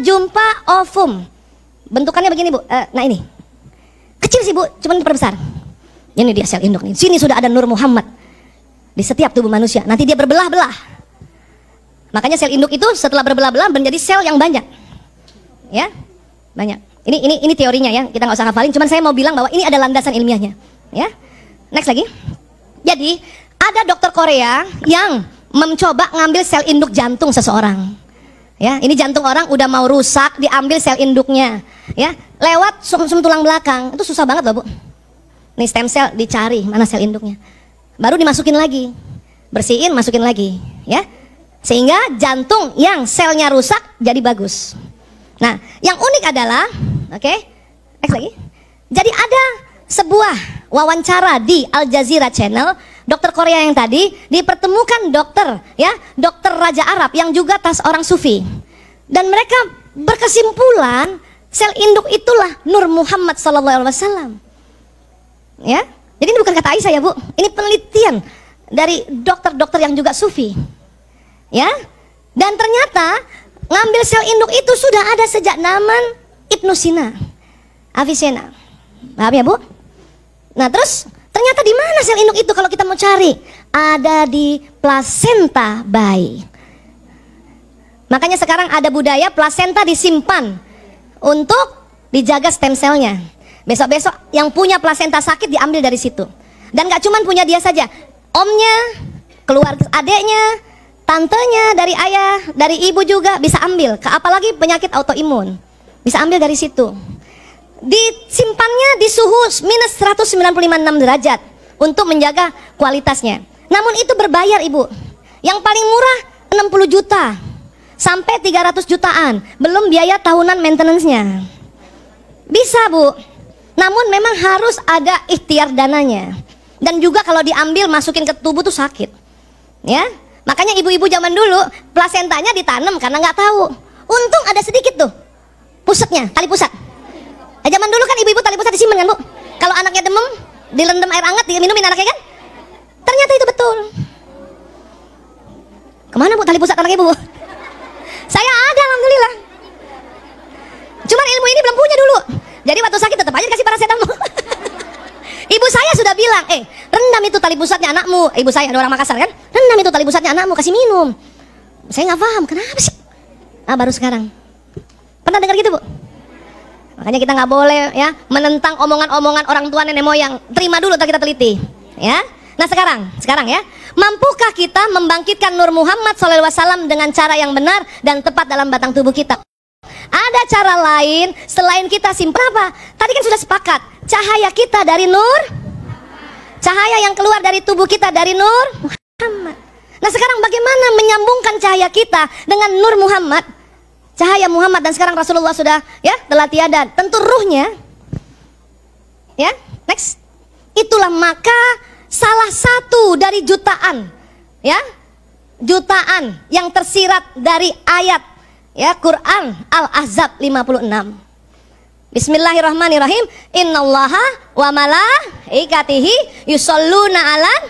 jumpa ovum. Bentukannya begini Bu. Nah ini. Kecil sih Bu, cuman diperbesar. Ini dia sel induk nih. Sini sudah ada Nur Muhammad di setiap tubuh manusia. Nanti dia berbelah-belah. Makanya sel induk itu setelah berbelah-belah menjadi sel yang banyak. Ya, banyak. Ini teorinya ya. Kita nggak usah hafalin. Cuman saya mau bilang bahwa ini ada landasan ilmiahnya. Ya. Next lagi. Jadi ada dokter Korea yang mencoba ngambil sel induk jantung seseorang. Ya, ini jantung orang udah mau rusak, diambil sel induknya. Ya, lewat sum-sum tulang belakang. Itu susah banget loh Bu. Nih stem cell dicari mana sel induknya. Baru dimasukin lagi. Bersihin, masukin lagi, ya. Sehingga jantung yang selnya rusak jadi bagus. Nah, yang unik adalah, oke, next lagi. Jadi ada sebuah wawancara di Al Jazeera Channel, dokter Korea yang tadi dipertemukan dokter, ya, dokter Raja Arab yang juga orang sufi. Dan mereka berkesimpulan sel induk itulah Nur Muhammad SAW. Ya, jadi ini bukan kata Aisyah ya Bu, ini penelitian dari dokter-dokter yang juga sufi. Ya, dan ternyata ngambil sel induk itu sudah ada sejak zaman Ibnu Sina, Avicenna. Paham ya Bu? Nah terus ternyata di mana sel induk itu kalau kita mau cari? Ada di plasenta bayi. Makanya sekarang ada budaya plasenta disimpan untuk dijaga stem selnya. Besok-besok yang punya plasenta sakit diambil dari situ. Dan gak cuman punya dia saja, omnya, keluarga adeknya, tantenya, dari ayah, dari ibu juga bisa ambil. Apalagi penyakit autoimun, bisa ambil dari situ. Disimpannya di suhu minus 195,6 derajat untuk menjaga kualitasnya. Namun itu berbayar Ibu. Yang paling murah 60 juta sampai 300 jutaan, belum biaya tahunan maintenance-nya. Bisa Bu, namun memang harus ada ikhtiar dananya. Dan juga kalau diambil masukin ke tubuh tuh sakit. Ya, makanya ibu-ibu zaman dulu plasentanya ditanam karena nggak tahu. Untung ada sedikit tuh pusatnya, tali pusat. Zaman dulu kan ibu-ibu tali pusat disimpan kan Bu. Kalau anaknya demam, direndam air hangat, diminumin anaknya kan. Ternyata itu betul. Kemana Bu tali pusat anak ibu? Saya ada alhamdulillah. Cuman ilmu ini belum punya dulu. Jadi waktu sakit tetap aja dikasih paracetamol. Ibu saya sudah bilang, rendam itu tali pusatnya anakmu. Ibu saya ada orang Makassar kan, rendam itu tali pusatnya anakmu, kasih minum. Saya nggak paham kenapa sih. Baru sekarang. Pernah dengar gitu Bu? Makanya kita nggak boleh ya menentang omongan-omongan orang tua nenek moyang. Terima dulu kita teliti. Ya. Nah sekarang ya, mampukah kita membangkitkan Nur Muhammad SAW dengan cara yang benar dan tepat dalam batang tubuh kita? Ada cara lain selain kita simpan apa? Tadi kan sudah sepakat, cahaya kita dari Nur, cahaya yang keluar dari tubuh kita dari Nur Muhammad. Nah sekarang bagaimana menyambungkan cahaya kita dengan Nur Muhammad, cahaya Muhammad, dan sekarang Rasulullah sudah ya telah tiada, tentu ruhnya. Ya, next. Itulah maka salah satu dari jutaan, ya, jutaan yang tersirat dari ayat ya Quran Al-Ahzab 56. Bismillahirrahmanirrahim. Innallaha wa malaikatihi yusholluna 'alan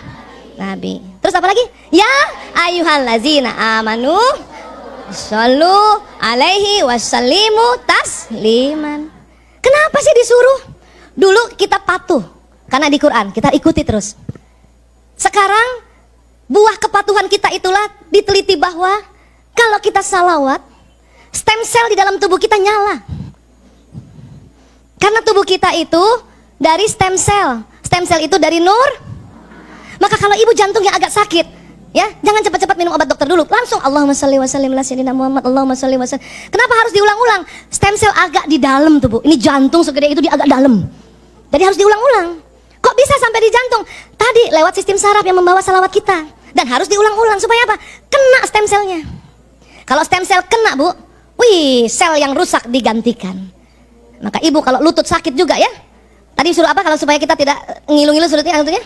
nabi. Terus apa lagi? Ya ayyuhallazina amanu shollu alaihi wasallimu tasliman. Kenapa sih disuruh? Dulu kita patuh karena di Quran kita ikuti terus. Sekarang buah kepatuhan kita itulah diteliti bahwa kalau kita salawat, stem cell di dalam tubuh kita nyala. Karena tubuh kita itu dari stem cell. Stem cell itu dari Nur. Maka kalau ibu jantungnya agak sakit, ya, jangan cepat-cepat minum obat dokter dulu. Langsung Allahumma shalli wa sallim ala sayyidina Muhammad, Allahumma shalli wa sallim. Kenapa harus diulang-ulang? Stem cell agak di dalam tubuh. Ini jantung segede itu di agak dalam. Jadi harus diulang-ulang. Kok bisa sampai di jantung? Tadi lewat sistem saraf yang membawa salawat kita. Dan harus diulang-ulang supaya apa? Kena stem cellnya. Kalau stem cell kena Bu, wih, sel yang rusak digantikan. Maka ibu kalau lutut sakit juga ya. Tadi suruh apa kalau supaya kita tidak ngilu-ngilu lututnya?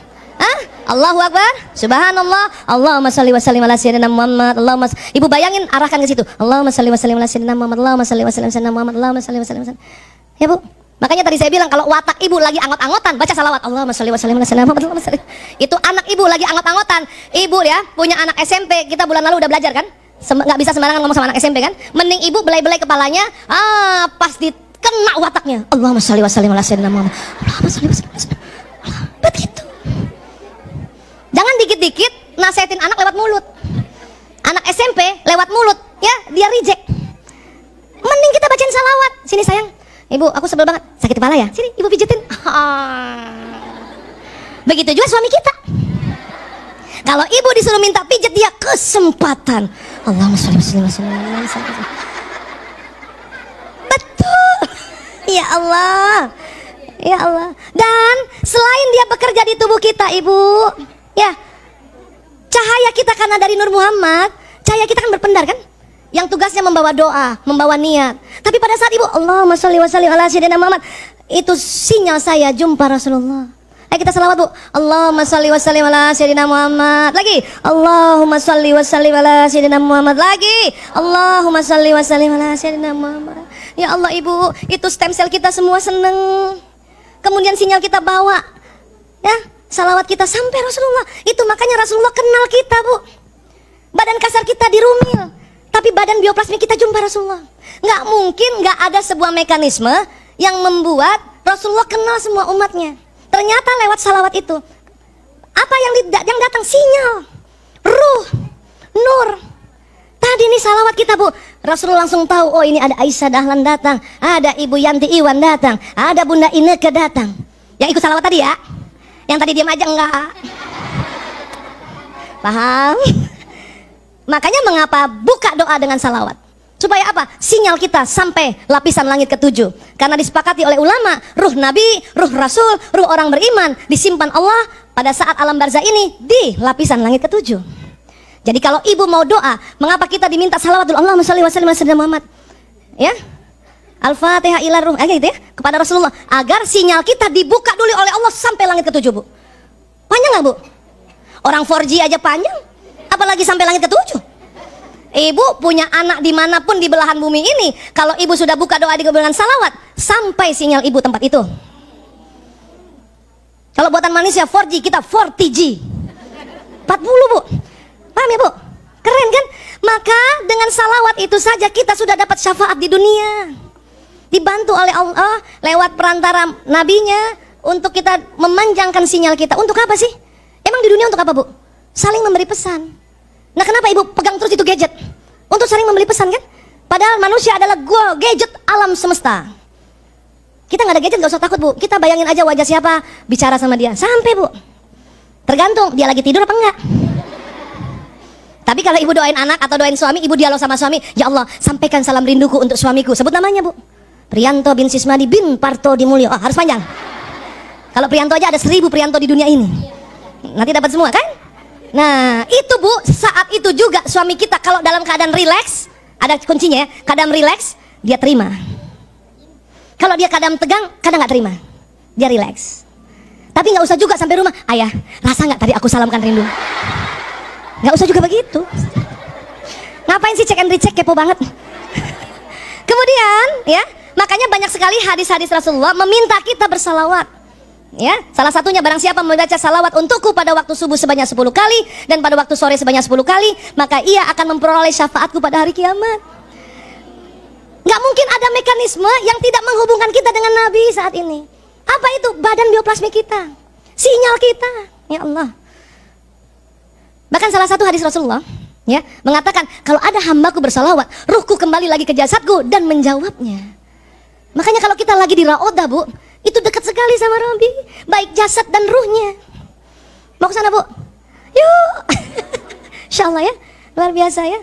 Allahu Akbar, Subhanallah, Allahumma shalli wa sallim ala sayyidina Muhammad, Allahumma. Ibu bayangin arahkan ke situ. Allahumma shalli wa sallim ala sayyidina Muhammad, Allahumma shalli wa sallim ala sayyidina Muhammad, Allahumma shalli wa sallim ala sayyidina. Ya Bu. Makanya tadi saya bilang kalau watak ibu lagi anggot-anggotan baca salawat Allahumma shalli wa sallim ala sayyidina Muhammad, Allahumma shalli. Itu anak ibu lagi anggot-anggotan. Ibu ya punya anak SMP, kita bulan lalu udah belajar kan? nggak bisa sembarangan ngomong sama anak SMP kan? Mending ibu belai-belai kepalanya, pas kena wataknya. Allahumma sholli wa sallim ala sayyidina Muhammad. Allahumma sholli wa sallim ala sayyidina Muhammad. Begitu. Jangan dikit-dikit nasihatin anak lewat mulut. Anak SMP lewat mulut, ya dia reject. Mending kita bacain salawat. Sini sayang, ibu aku sebel banget, sakit kepala ya. Sini ibu pijetin. Begitu juga suami kita. Kalau ibu disuruh minta pijet, dia kesempatan. Allahumma sholli wa sallim ala sayyidina. Betul. Ya Allah. Ya Allah. Dan selain dia bekerja di tubuh kita, ibu, ya, cahaya kita karena dari Nur Muhammad, cahaya kita kan berpendar kan? Yang tugasnya membawa doa, membawa niat. Tapi pada saat ibu Allahumma sholli wa sallim ala sayyidina Muhammad, itu sinyal saya jumpa Rasulullah. Ayo kita salawat bu. Allahumma sholli wa sallim ala sayyidina Muhammad. Lagi. Allahumma sholli wa sallim ala sayyidina Muhammad. Lagi. Allahumma sholli wa sallim ala sayyidina Muhammad. Ya Allah ibu, itu stem cell kita semua seneng. Kemudian sinyal kita bawa, ya, salawat kita sampai Rasulullah. Itu makanya Rasulullah kenal kita bu. Badan kasar kita dirumil, tapi badan bioplasmi kita jumpa Rasulullah. Nggak mungkin nggak ada sebuah mekanisme yang membuat Rasulullah kenal semua umatnya. Ternyata lewat salawat itu, apa yang datang? Sinyal, ruh, nur. Tadi ini salawat kita bu, Rasulullah langsung tahu, oh ini ada Aisyah Dahlan datang, ada Ibu Yanti Iwan datang, ada Bunda Ineke datang. Yang ikut salawat tadi ya, yang tadi diam aja enggak. Paham? Makanya mengapa buka doa dengan salawat? Supaya apa? Sinyal kita sampai lapisan langit ke-7. Karena disepakati oleh ulama, ruh Nabi, ruh Rasul, ruh orang beriman disimpan Allah pada saat alam barzah ini di lapisan langit ke-7. Jadi kalau ibu mau doa, mengapa kita diminta salawat dulu? Allahumma sholli wa sallim ala sayyidina Muhammad. Ya? Al-Fatihah ila ruh, gitu ya, kepada Rasulullah, agar sinyal kita dibuka dulu oleh Allah sampai langit ke-7, Bu. Panjang nggak, Bu? Orang 4G aja panjang, apalagi sampai langit ke-7. Ibu punya anak dimanapun di belahan bumi ini, kalau ibu sudah buka doa dengan salawat, sampai sinyal ibu tempat itu. Kalau buatan manusia 4G, kita 40G 40 bu. Paham ya bu? Keren kan? Maka dengan salawat itu saja kita sudah dapat syafaat di dunia, dibantu oleh Allah lewat perantara nabinya, untuk kita memanjangkan sinyal kita. Untuk apa sih? Emang di dunia untuk apa bu? Saling memberi pesan. Nah kenapa ibu pegang terus itu gadget? Untuk saling memberi pesan kan? Padahal manusia adalah gadget alam semesta. Kita nggak ada gadget nggak usah takut bu. Kita bayangin aja wajah siapa, bicara sama dia. Sampai bu. Tergantung dia lagi tidur apa enggak. Tapi kalau ibu doain anak atau doain suami, ibu dialog sama suami, ya Allah sampaikan salam rinduku untuk suamiku. Sebut namanya bu. Priyanto bin Sismadi bin Parto Dimulyo. Oh, harus panjang. Kalau Priyanto aja ada 1000 Priyanto di dunia ini. Nanti dapat semua kan? Nah itu bu, saat itu juga suami kita kalau dalam keadaan rileks, ada kuncinya ya, keadaan rileks dia terima. Kalau dia keadaan tegang, kadang nggak terima, dia rileks. Tapi nggak usah juga sampai rumah, ayah rasa nggak tadi aku salamkan rindu? Nggak usah juga begitu. Ngapain sih cek and recheck, kepo banget. Kemudian ya, makanya banyak sekali hadis-hadis Rasulullah meminta kita bersalawat. Ya, salah satunya barang siapa membaca salawat untukku pada waktu subuh sebanyak 10 kali dan pada waktu sore sebanyak 10 kali, maka ia akan memperoleh syafaatku pada hari kiamat. Gak mungkin ada mekanisme yang tidak menghubungkan kita dengan Nabi saat ini. Apa itu? Badan bioplasmi kita, sinyal kita. Ya Allah. Bahkan salah satu hadis Rasulullah ya mengatakan, kalau ada hambaku bersalawat, ruhku kembali lagi ke jasadku dan menjawabnya. Makanya kalau kita lagi di Raodah bu, itu dekat sekali sama Rabbi, baik jasad dan ruhnya. Mau ke sana bu? Yuk. Insya Allah ya, luar biasa ya.